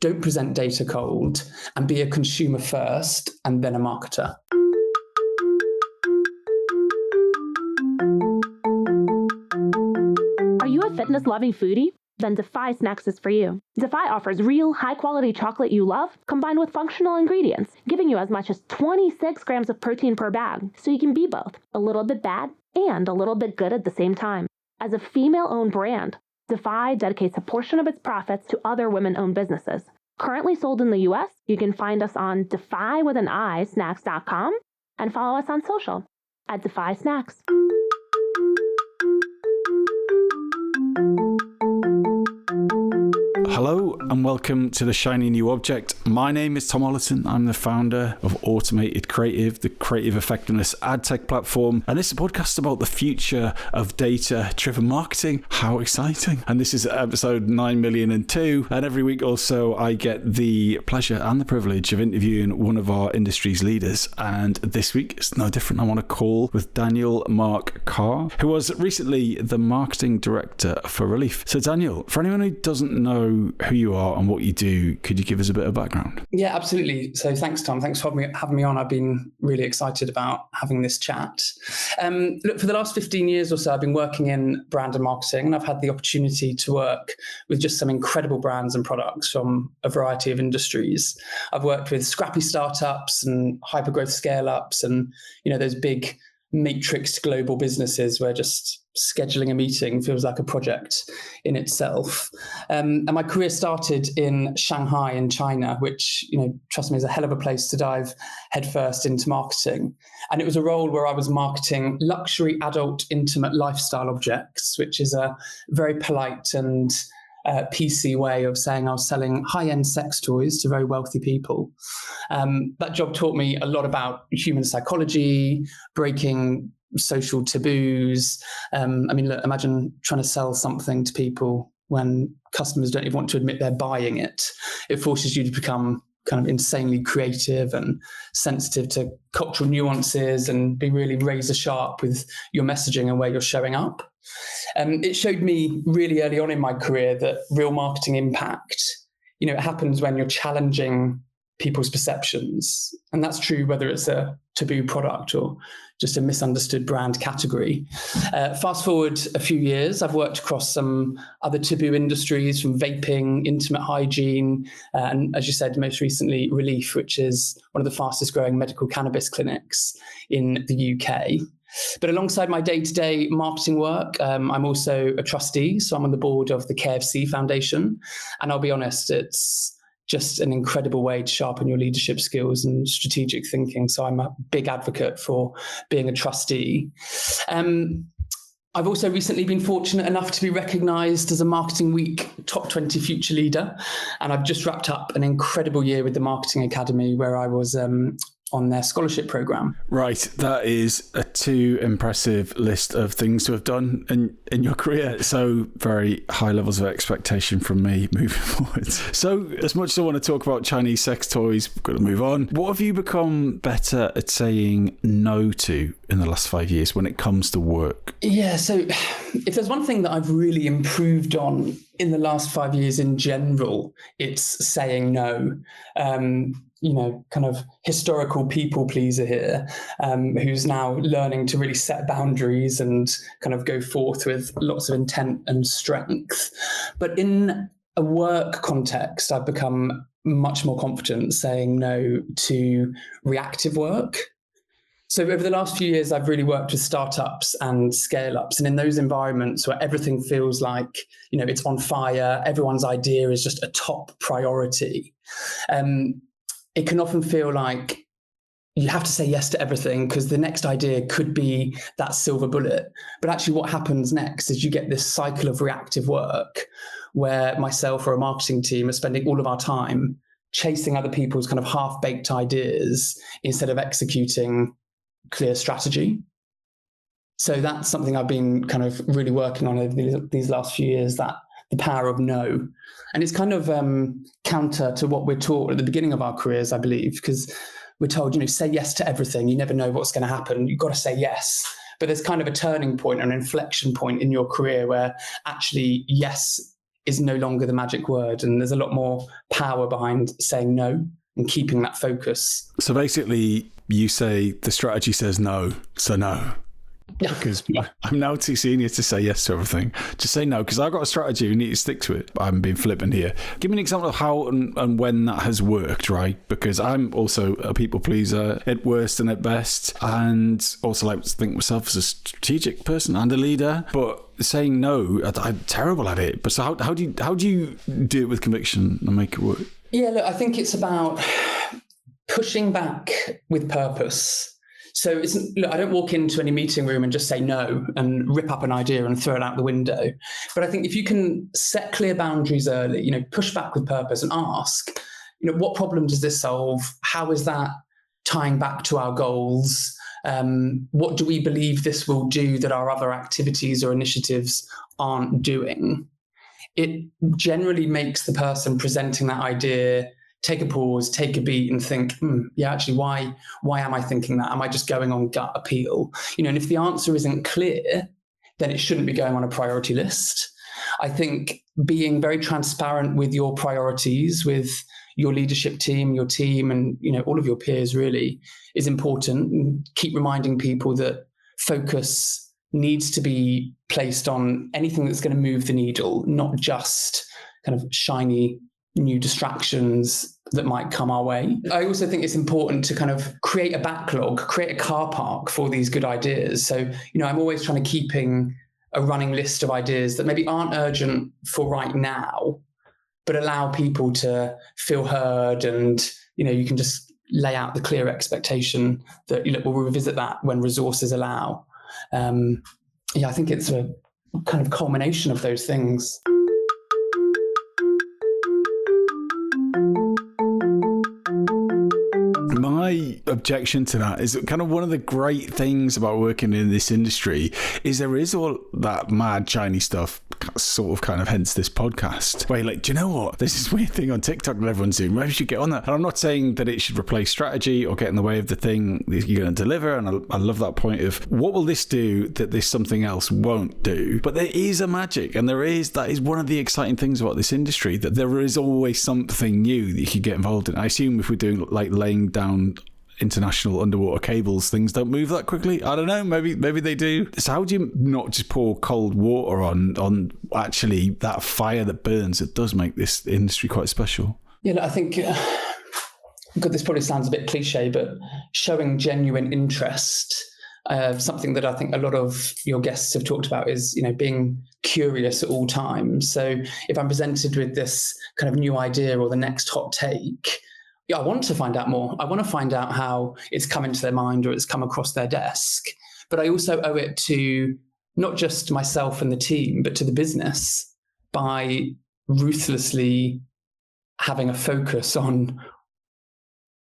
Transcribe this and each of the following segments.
don't present data cold, and be a consumer first and then a marketer. Are you a fitness-loving foodie? Then Defy Snacks is for you. Defy offers real, high-quality chocolate you love, combined with functional ingredients, giving you as much as 26 grams of protein per bag, so you can be both a little bit bad and a little bit good at the same time. As a female-owned brand, Defy dedicates a portion of its profits to other women-owned businesses. Currently sold in the US, you can find us on defy.snacks.com and follow us on social at Defy Snacks. Hello and welcome to The Shiny New Object. My name is Tom Ollerton. I'm the founder of Automated Creative, the creative effectiveness ad tech platform. And this is a podcast about the future of data-driven marketing. How exciting. And this is episode 9,000,002. And every week or so, I get the pleasure and the privilege of interviewing one of our industry's leaders. And this week, it's no different. I want to call with Daniel Mark Carr, who was recently the marketing director for Relief. So Daniel, for anyone who doesn't know who you are and what you do, could you give us a bit of background? Yeah, absolutely. So thanks, Tom. Thanks for having me on. I've been really excited about having this chat. Look, for the last 15 years or so, I've been working in brand and marketing, and I've had the opportunity to work with just some incredible brands and products from a variety of industries. I've worked with scrappy startups and hyper-growth scale-ups and, those big matrixed global businesses where just scheduling a meeting feels like a project in itself. And my career started in Shanghai in China, which, trust me, is a hell of a place to dive headfirst into marketing. And it was a role where I was marketing luxury adult intimate lifestyle objects, which is a very polite and PC way of saying I was selling high-end sex toys to very wealthy people. That job taught me a lot about human psychology, breaking social taboos. Look, imagine trying to sell something to people when customers don't even want to admit they're buying it. It forces you to become kind of insanely creative and sensitive to cultural nuances and be really razor sharp with your messaging and where you're showing up. It showed me really early on in my career that real marketing impact, it happens when you're challenging people's perceptions. And that's true whether it's a taboo product or just a misunderstood brand category. Fast forward a few years, I've worked across some other taboo industries from vaping, intimate hygiene, and as you said, most recently Relief, which is one of the fastest growing medical cannabis clinics in the UK. But alongside my day-to-day marketing work, I'm also a trustee. So I'm on the board of the KFC Foundation. And I'll be honest, it's just an incredible way to sharpen your leadership skills and strategic thinking. So I'm a big advocate for being a trustee. I've also recently been fortunate enough to be recognized as a Marketing Week Top 20 Future Leader. And I've just wrapped up an incredible year with the Marketing Academy where I was on their scholarship program. Right. That is a too impressive list of things to have done in your career. So very high levels of expectation from me moving forward. So as much as I want to talk about Chinese sex toys, we've got to move on. What have you become better at saying no to in the last 5 years when it comes to work? Yeah. So if there's one thing that I've really improved on in the last 5 years in general, it's saying no. Kind of historical people pleaser here, who's now learning to really set boundaries and kind of go forth with lots of intent and strength. But in a work context, I've become much more confident saying no to reactive work. So over the last few years, I've really worked with startups and scale-ups. And in those environments where everything feels like, it's on fire, everyone's idea is just a top priority, it can often feel like you have to say yes to everything because the next idea could be that silver bullet. But actually what happens next is you get this cycle of reactive work where myself or a marketing team are spending all of our time chasing other people's kind of half-baked ideas instead of executing clear strategy. So that's something I've been kind of really working on over these last few years, that the power of no. And it's kind of counter to what we're taught at the beginning of our careers, I believe, because we're told, say yes to everything. You never know what's going to happen. You've got to say yes. But there's kind of a turning point, an inflection point in your career where actually yes is no longer the magic word. And there's a lot more power behind saying no and keeping that focus. So basically, you say the strategy says no, so no. Because I'm now too senior to say yes to everything. Just say no, because I've got a strategy. We need to stick to it. I haven't been flippant here. Give me an example of how and when that has worked, right? Because I'm also a people pleaser at worst and at best, and also like to think myself as a strategic person and a leader. But saying no, I'm terrible at it. But so how do you do it with conviction and make it work? Yeah, look, I think it's about pushing back with purpose. So I don't walk into any meeting room and just say no and rip up an idea and throw it out the window. But I think if you can set clear boundaries early, push back with purpose and ask, what problem does this solve? How is that tying back to our goals? What do we believe this will do that our other activities or initiatives aren't doing? It generally makes the person presenting that idea take a pause, take a beat and think, actually, why am I thinking that? Am I just going on gut appeal? And if the answer isn't clear, then it shouldn't be going on a priority list. I think being very transparent with your priorities, with your leadership team, your team, and all of your peers really is important. And keep reminding people that focus needs to be placed on anything that's going to move the needle, not just kind of shiny new distractions that might come our way. I also think it's important to kind of create a backlog, create a car park for these good ideas. So, I'm always trying to keeping a running list of ideas that maybe aren't urgent for right now, but allow people to feel heard. And, you can just lay out the clear expectation that, we'll revisit that when resources allow. I think it's a kind of culmination of those things. My objection to that is kind of one of the great things about working in this industry is there is all that mad shiny stuff, sort of kind of hence this podcast, where you're like, do you know what? There's this weird thing on TikTok that everyone's doing. Maybe you should get on that. And I'm not saying that it should replace strategy or get in the way of the thing that you're going to deliver. And I love that point of what will this do that this something else won't do? But there is a magic, and that is one of the exciting things about this industry, that there is always something new that you can get involved in. I assume if we're doing like laying down international underwater cables, things don't move that quickly. I don't know, maybe they do. So how do you not just pour cold water on actually that fire that burns that does make this industry quite special? I think God, this probably sounds a bit cliche, but showing genuine interest, something that I think a lot of your guests have talked about is being curious at all times. So if I'm presented with this kind of new idea or the next hot take, I want to find out more. I want to find out how it's come into their mind or it's come across their desk. But I also owe it to not just myself and the team, but to the business by ruthlessly having a focus on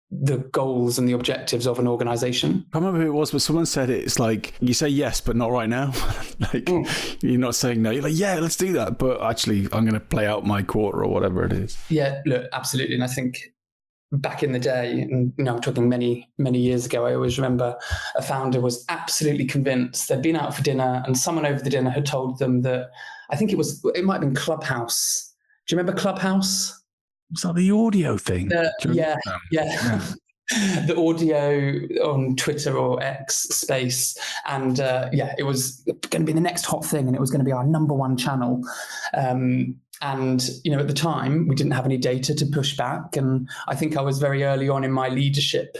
the goals and the objectives of an organization. I remember who it was, but someone said it's like, you say yes, but not right now. You're not saying no. You're like, yeah, let's do that. But actually, I'm going to play out my quarter or whatever it is. Yeah, look, absolutely. And I think back in the day, and I'm talking many, many years ago, I always remember a founder was absolutely convinced they'd been out for dinner and someone over the dinner had told them that, I think it might have been Clubhouse. Do you remember Clubhouse? Was that the audio thing? Yeah. The audio on Twitter or X space. And it was going to be the next hot thing and it was going to be our number one channel. And, at the time, we didn't have any data to push back. And I think I was very early on in my leadership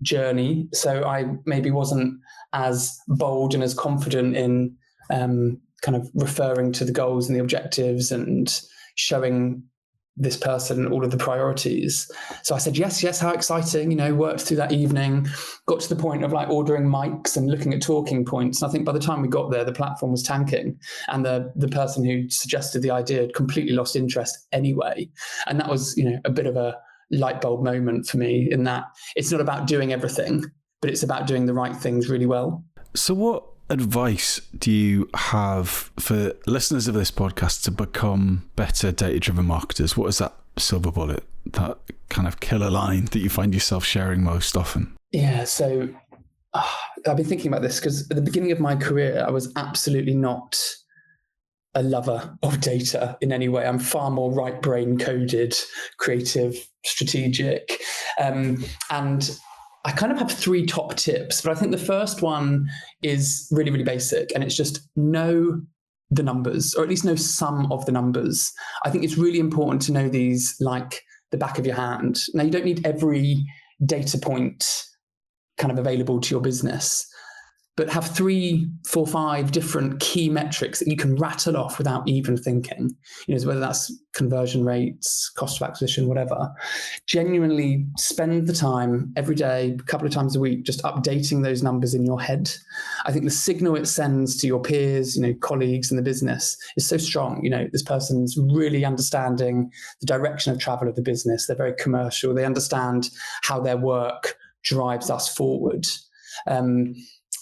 journey. So I maybe wasn't as bold and as confident in kind of referring to the goals and the objectives and showing this person all of the priorities. So I said, yes, how exciting, worked through that evening, got to the point of like ordering mics and looking at talking points. And I think by the time we got there, the platform was tanking and the person who suggested the idea had completely lost interest anyway. And that was, a bit of a light bulb moment for me in that it's not about doing everything, but it's about doing the right things really well. So what advice do you have for listeners of this podcast to become better data-driven marketers? What is that silver bullet, that kind of killer line that you find yourself sharing most often? Yeah, so I've been thinking about this because at the beginning of my career, I was absolutely not a lover of data in any way. I'm far more right brain coded, creative, strategic. And I kind of have 3 top tips, but I think the first one is really, really basic. And it's just know the numbers, or at least know some of the numbers. I think it's really important to know these like the back of your hand. Now, you don't need every data point kind of available to your business, but have 3, 4, 5 different key metrics that you can rattle off without even thinking, whether that's conversion rates, cost of acquisition, whatever. Genuinely spend the time every day, a couple of times a week, just updating those numbers in your head. I think the signal it sends to your peers, colleagues in the business is so strong. This person's really understanding the direction of travel of the business. They're very commercial. They understand how their work drives us forward.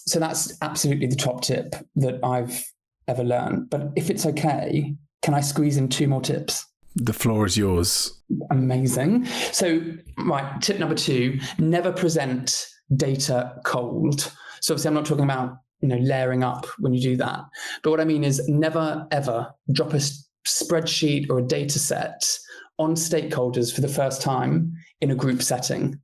So that's absolutely the top tip that I've ever learned. But if it's okay, can I squeeze in 2 more tips? The floor is yours. Amazing. So, right, tip number 2, never present data cold. So obviously I'm not talking about, layering up when you do that. But what I mean is never, ever drop a spreadsheet or a data set on stakeholders for the first time in a group setting.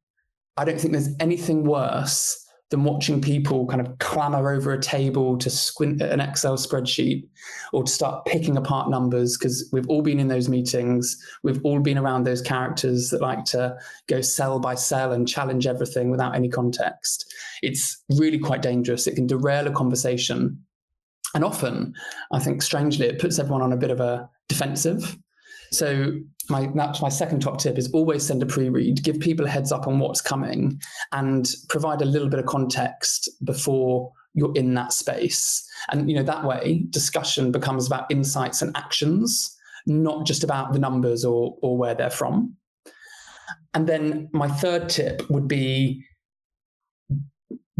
I don't think there's anything worse than watching people kind of clamor over a table to squint at an Excel spreadsheet or to start picking apart numbers, because we've all been in those meetings. We've all been around those characters that like to go cell by cell and challenge everything without any context. It's really quite dangerous. It can derail a conversation. And often, I think, strangely, it puts everyone on a bit of a defensive. So that's my second top tip, is always send a pre-read, give people a heads up on what's coming, and provide a little bit of context before you're in that space. And that way discussion becomes about insights and actions, not just about the numbers or where they're from. And then my third tip would be,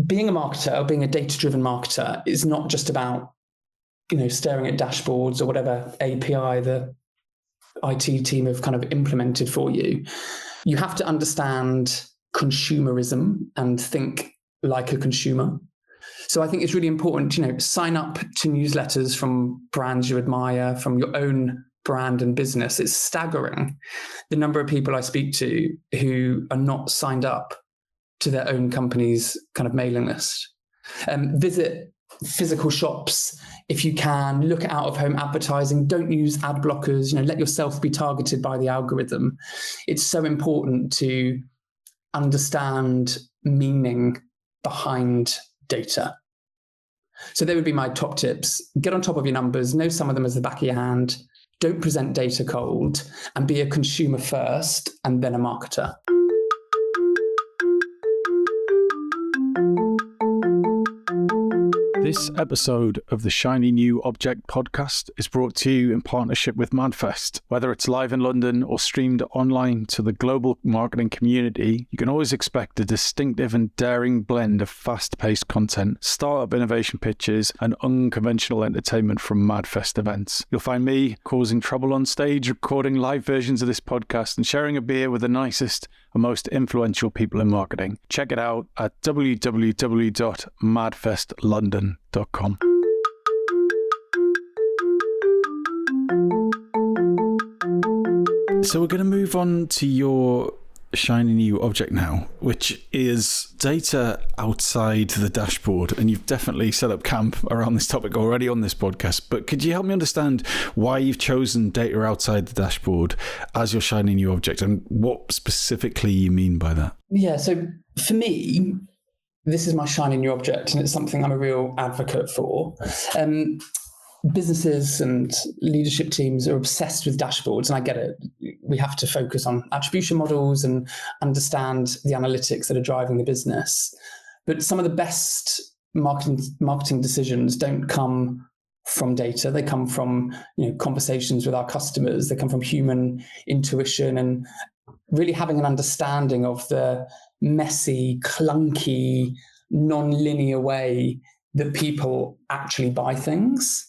being a marketer or being a data-driven marketer is not just about staring at dashboards or whatever API the IT team have kind of implemented for you. You have to understand consumerism and think like a consumer. So I think it's really important, sign up to newsletters from brands you admire, from your own brand and business. It's staggering the number of people I speak to who are not signed up to their own company's kind of mailing list. Visit physical shops if you can. Look at out-of-home advertising. Don't use ad blockers. Let yourself be targeted by the algorithm. It's so important to understand meaning behind data. So they would be my top tips. Get on top of your numbers. Know some of them as the back of your hand. Don't present data cold, and be a consumer first and then a marketer. This episode of the Shiny New Object podcast is brought to you in partnership with Madfest. Whether it's live in London or streamed online to the global marketing community, you can always expect a distinctive and daring blend of fast-paced content, startup innovation pitches, and unconventional entertainment from Madfest events. You'll find me causing trouble on stage, recording live versions of this podcast, and sharing a beer with the nicest and most influential people in marketing. Check it out at www.madfestlondon.com. So we're going to move on to your shiny new object now, which is data outside the dashboard. And you've definitely set up camp around this topic already on this podcast, but could you help me understand why you've chosen data outside the dashboard as your shiny new object, and what specifically you mean by that? Yeah, so for me, this is my shiny new object, and it's something I'm a real advocate for. Businesses and leadership teams are obsessed with dashboards, and I get it. We have to focus on attribution models and understand the analytics that are driving the business. But some of the best marketing decisions don't come from data. They come from conversations with our customers. They come from human intuition and really having an understanding of the messy, clunky, non-linear way that people actually buy things.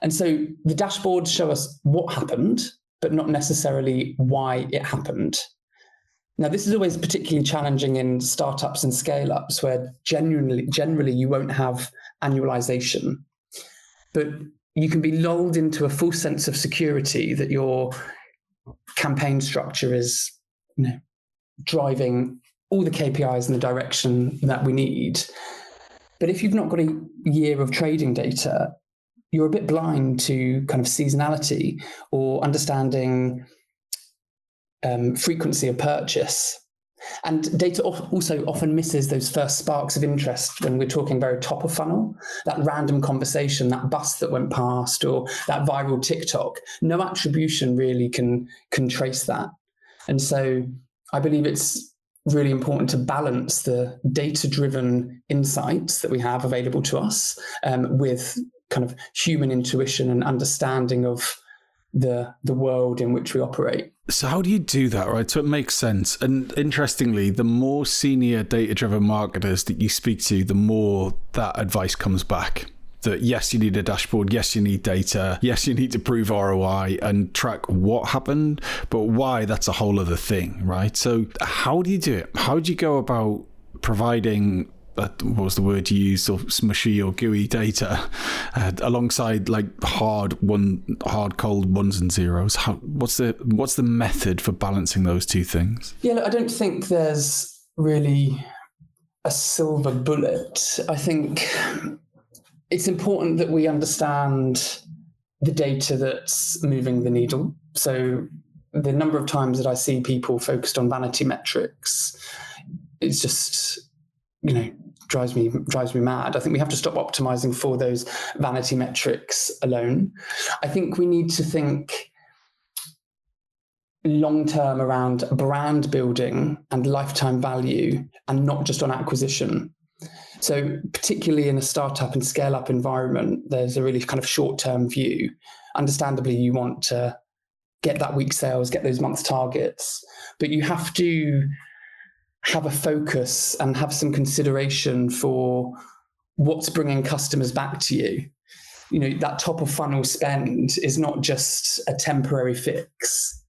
And so the dashboards show us what happened, but not necessarily why it happened. Now, this is always particularly challenging in startups and scale-ups, where generally you won't have annualization. But you can be lulled into a false sense of security that your campaign structure is, driving all the KPIs in the direction that we need. But if you've not got a year of trading data, you're a bit blind to kind of seasonality or understanding frequency of purchase. And data also often misses those first sparks of interest when we're talking very top of funnel, that random conversation, that bus that went past, or that viral TikTok. No attribution really can trace that. And so I believe it's really important to balance the data-driven insights that we have available to us with kind of human intuition and understanding of the world in which we operate. So how do you do that, right? So it makes sense. And interestingly, the more senior data-driven marketers that you speak to, the more that advice comes back. That yes, you need a dashboard. Yes, you need data. Yes, you need to prove ROI and track what happened, but why, that's a whole other thing, right? So how do you do it? How do you go about providing, what was the word you used, or smushy or gooey data alongside like hard cold ones and zeros? What's the method for balancing those two things? Yeah, look, I don't think there's really a silver bullet. I think it's important that we understand the data that's moving the needle. So the number of times that I see people focused on vanity metrics, it's just, drives me mad. I think we have to stop optimizing for those vanity metrics alone. I think we need to think long-term around brand building and lifetime value, and not just on acquisition. So particularly in a startup and scale-up environment, there's a really kind of short-term view. Understandably, you want to get that week's sales, get those month targets, but you have to have a focus and have some consideration for what's bringing customers back to you. That top of funnel spend is not just a temporary fix.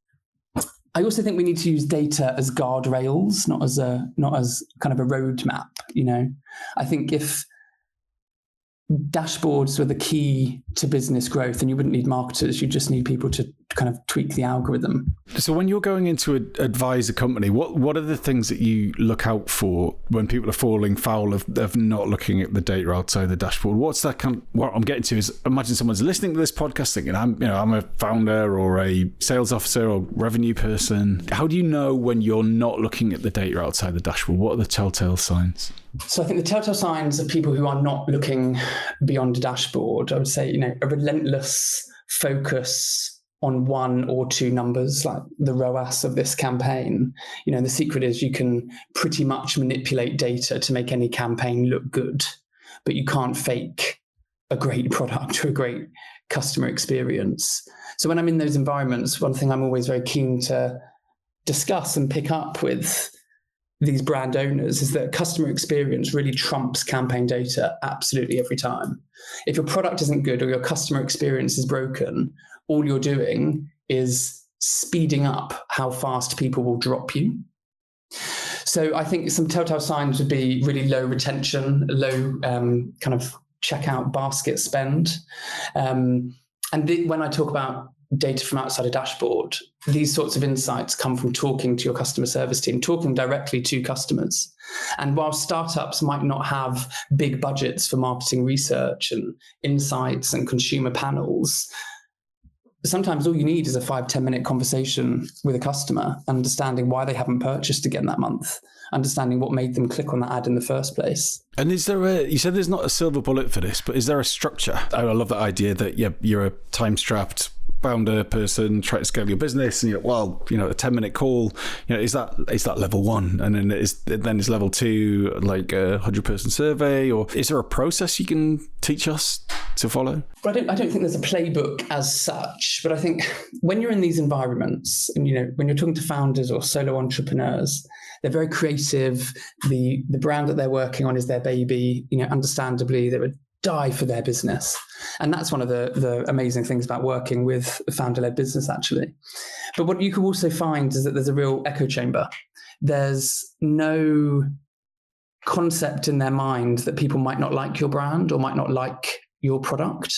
I also think we need to use data as guardrails, not as kind of a roadmap. I think if dashboards were the key to business growth, and you wouldn't need marketers, you just need people to kind of tweak the algorithm. So when you're going into advise a company, what are the things that you look out for when people are falling foul of not looking at the data outside the dashboard? What's that what I'm getting to is, imagine someone's listening to this podcast thinking, I'm a founder or a sales officer or revenue person. How do you know when you're not looking at the data outside the dashboard? What are the telltale signs? So I think the telltale signs of people who are not looking beyond a dashboard, I would say, a relentless focus on one or two numbers, like the ROAS of this campaign. The secret is you can pretty much manipulate data to make any campaign look good, but you can't fake a great product or a great customer experience. So when I'm in those environments, one thing I'm always very keen to discuss and pick up with these brand owners is that customer experience really trumps campaign data absolutely every time. If your product isn't good or your customer experience is broken, all you're doing is speeding up how fast people will drop you. So I think some telltale signs would be really low retention, low kind of checkout basket spend. When I talk about data from outside a dashboard, these sorts of insights come from talking to your customer service team, talking directly to customers. And while startups might not have big budgets for marketing research and insights and consumer panels, sometimes all you need is a 5-10 minute conversation with a customer, understanding why they haven't purchased again that month, understanding what made them click on that ad in the first place. And is there you said there's not a silver bullet for this, but is there a structure? I love that idea that you're a time-strapped founder person, try to scale your business, and a 10-minute call, is that level one, and then is level two like a 100-person survey, or is there a process you can teach us to follow? Well, I don't think there's a playbook as such, but I think when you're in these environments, and when you're talking to founders or solo entrepreneurs, they're very creative. The brand that they're working on is their baby. Understandably, they would die for their business. And that's one of the amazing things about working with a founder-led business, actually. But what you can also find is that there's a real echo chamber. There's no concept in their mind that people might not like your brand or might not like your product.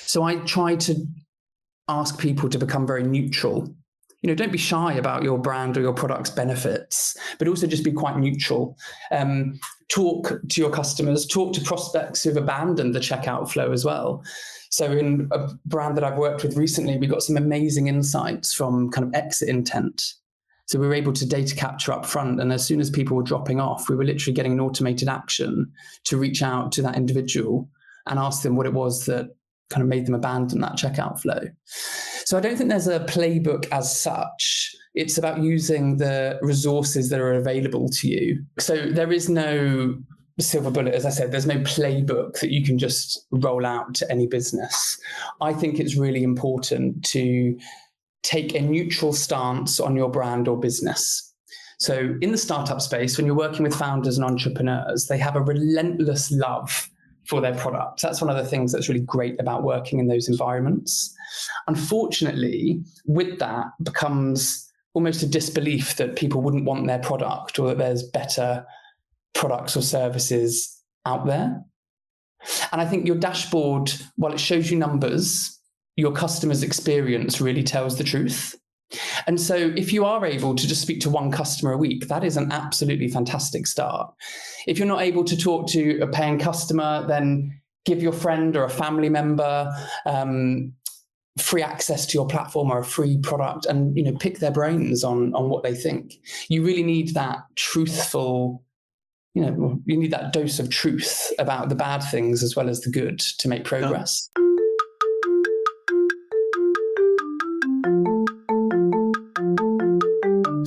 So I try to ask people to become very neutral. Don't be shy about your brand or your product's benefits, but also just be quite neutral. Talk to your customers, talk to prospects who've abandoned the checkout flow as well. So in a brand that I've worked with recently, we got some amazing insights from kind of exit intent. So we were able to data capture up front. And as soon as people were dropping off, we were literally getting an automated action to reach out to that individual and ask them what it was that kind of made them abandon that checkout flow. So I don't think there's a playbook as such. It's about using the resources that are available to you. So there is no silver bullet. As I said, there's no playbook that you can just roll out to any business. I think it's really important to take a neutral stance on your brand or business. So in the startup space, when you're working with founders and entrepreneurs, they have a relentless love for their product. That's one of the things that's really great about working in those environments. Unfortunately, with that becomes almost a disbelief that people wouldn't want their product or that there's better products or services out there. And I think your dashboard, while it shows you numbers, your customer's experience really tells the truth. And so if you are able to just speak to one customer a week, that is an absolutely fantastic start. If you're not able to talk to a paying customer, then give your friend or a family member free access to your platform or a free product and pick their brains on what they think. You really need that truthful, you need that dose of truth about the bad things as well as the good to make progress.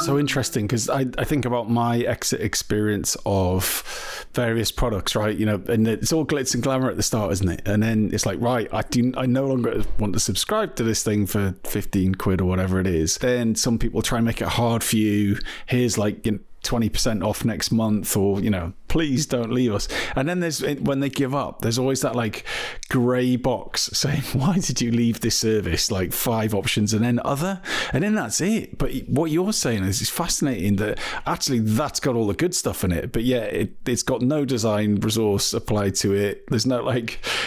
So interesting, because I think about my exit experience of various products, right? And it's all glitz and glamour at the start, isn't it? And then it's like, right, I no longer want to subscribe to this thing for 15 quid or whatever it is. Then some people try and make it hard for you. Here's 20% off next month, or please don't leave us. And then there's, when they give up, there's always that grey box saying, why did you leave this service? 5 options and then other, and then that's it. But what you're saying is, it's fascinating that actually that's got all the good stuff in it, but it's got no design resource applied to it. There's no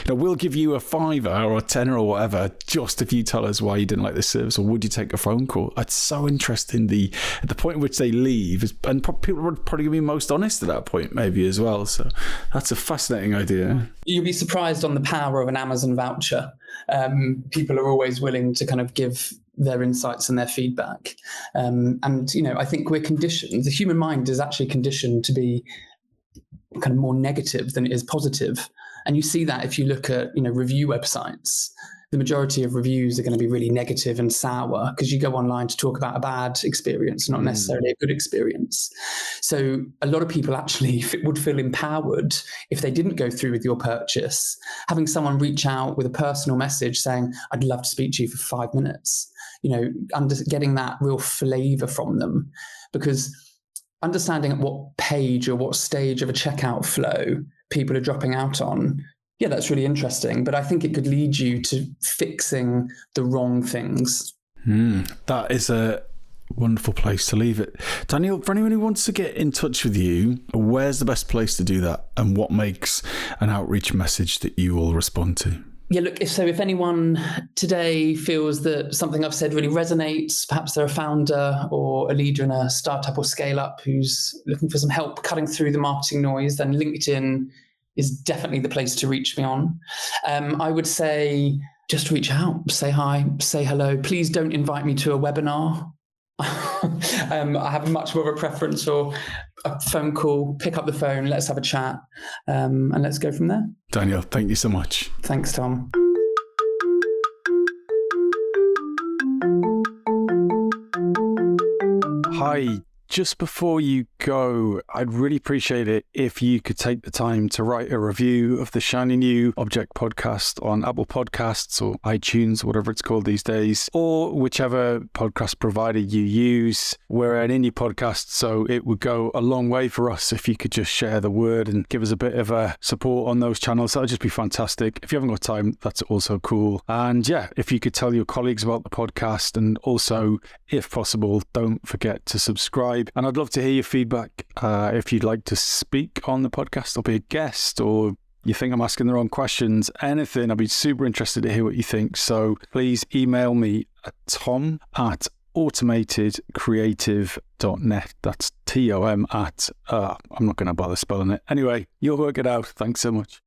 we'll give you a £5 or a £10 or whatever just if you tell us why you didn't like this service, or would you take a phone call? It's so interesting. At the point at which they leave is, and people would probably be most honest at that point maybe as well. So that's a fascinating idea. You'll be surprised on the power of an Amazon voucher. People are always willing to kind of give their insights and their feedback. And I think we're conditioned, the human mind is actually conditioned to be kind of more negative than it is positive. And you see that if you look at, review websites. The majority of reviews are going to be really negative and sour because you go online to talk about a bad experience, not necessarily a good experience. So a lot of people actually would feel empowered if they didn't go through with your purchase, having someone reach out with a personal message saying, I'd love to speak to you for 5 minutes, getting that real flavor from them, because understanding at what page or what stage of a checkout flow people are dropping out on, yeah, that's really interesting. But I think it could lead you to fixing the wrong things. That is a wonderful place to leave it. Daniel, for anyone who wants to get in touch with you, where's the best place to do that? And what makes an outreach message that you will respond to? Yeah, look, if anyone today feels that something I've said really resonates, perhaps they're a founder or a leader in a startup or scale up who's looking for some help cutting through the marketing noise, then LinkedIn is definitely the place to reach me on. I would say just reach out, say hi, say hello. Please don't invite me to a webinar. I have much more of a preference for a phone call, pick up the phone, let's have a chat, and let's go from there. Daniel, thank you so much. Thanks, Tom. Hi. Just before you go, I'd really appreciate it if you could take the time to write a review of the Shiny New Object podcast on Apple Podcasts or iTunes, whatever it's called these days, or whichever podcast provider you use. We're an indie podcast, so it would go a long way for us if you could just share the word and give us a bit of a support on those channels. That would just be fantastic. If you haven't got time, that's also cool. And yeah, if you could tell your colleagues about the podcast, and also, if possible, don't forget to subscribe. And I'd love to hear your feedback. If you'd like to speak on the podcast or be a guest or you think I'm asking the wrong questions, anything, I'd be super interested to hear what you think. So please email me at tom@automatedcreative.net. That's TOM at, I'm not going to bother spelling it. Anyway, you'll work it out. Thanks so much.